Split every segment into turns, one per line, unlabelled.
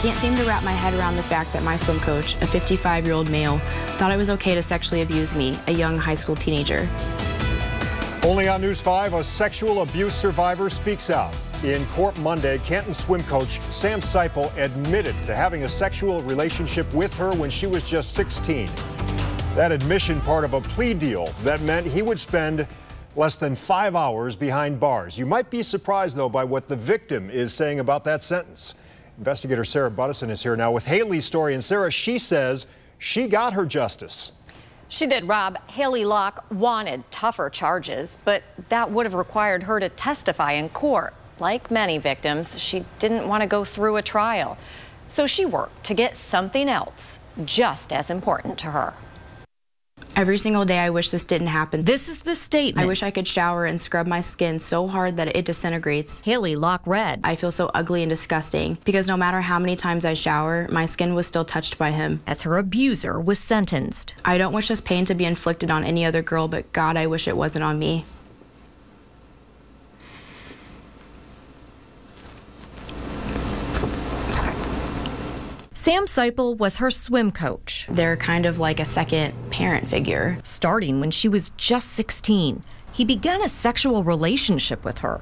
can't seem to wrap my head around the fact that my swim coach, a 55-year-old male, thought it was okay to sexually abuse me, a young high school teenager.
Only on News 5, a sexual abuse survivor speaks out. In court Monday, Canton swim coach Sam Seipel admitted to having a sexual relationship with her when she was just 16. That admission part of a plea deal that meant he would spend less than 5 hours behind bars. You might be surprised, though, by what the victim is saying about that sentence. Investigator Sarah Buttison is here now with Haley's story. And Sarah, she says she got her justice.
She did, Rob. Haley Locke wanted tougher charges, but that would have required her to testify in court. Like many victims, she didn't want to go through a trial. So she worked to get something else just as important to her.
Every single day I wish this didn't happen.
This is the statement.
I wish I could shower and scrub my skin so hard that it disintegrates.
Haley Locke read.
I feel so ugly and disgusting because no matter how many times I shower, my skin was still touched by him.
As her abuser was sentenced.
I don't wish this pain to be inflicted on any other girl, but God, I wish it wasn't on me.
Sam Seipel was her swim coach.
They're kind of like a second parent figure.
Starting when she was just 16, he began a sexual relationship with her.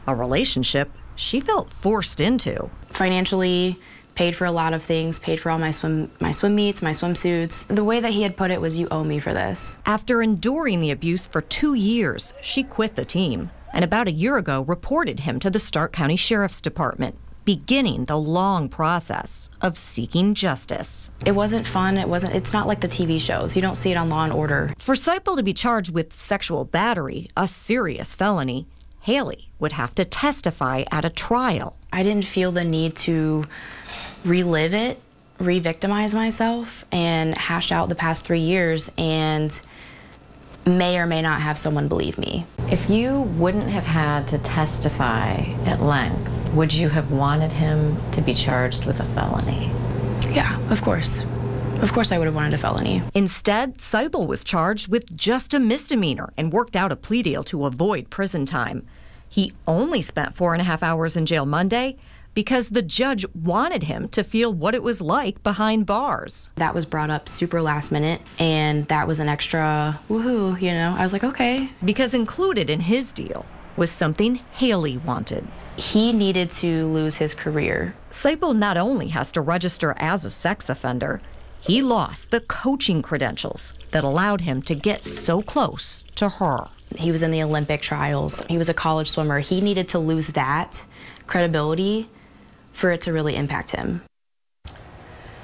A relationship she felt forced into.
Financially, paid for a lot of things, paid for all my swim meets, my swimsuits. The way that he had put it was, you owe me for this.
After enduring the abuse for 2 years, she quit the team, and about a year ago reported him to the Stark County Sheriff's Department, beginning the long process of seeking justice.
It wasn't fun. It's not like the TV shows. You don't see it on Law and Order.
For Seipel to be charged with sexual battery, a serious felony, Haley would have to testify at a trial.
I didn't feel the need to relive it, re-victimize myself, and hash out the past 3 years and may or may not have someone believe me.
If you wouldn't have had to testify at length, would you have wanted him to be charged with a felony?
Yeah, of course. Of course I would have wanted a felony.
Instead, Seipel was charged with just a misdemeanor and worked out a plea deal to avoid prison time. He only spent 4.5 hours in jail Monday because the judge wanted him to feel what it was like behind bars.
That was brought up super last minute, and that was an extra woohoo, you know? I was like, okay.
Because included in his deal was something Haley wanted.
He needed to lose his career.
Seipel not only has to register as a sex offender, he lost the coaching credentials that allowed him to get so close to her.
He was in the Olympic trials. He was a college swimmer. He needed to lose that credibility for it to really impact him.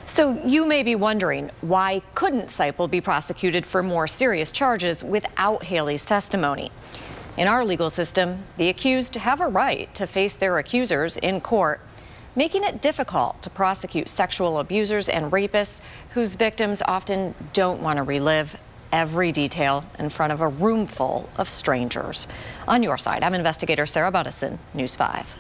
So you may be wondering, why couldn't Seipel be prosecuted for more serious charges without Haley's testimony? In our legal system, the accused have a right to face their accusers in court, making it difficult to prosecute sexual abusers and rapists whose victims often don't want to relive every detail in front of a room full of strangers. On your side, I'm investigator Sarah Buttison, News 5.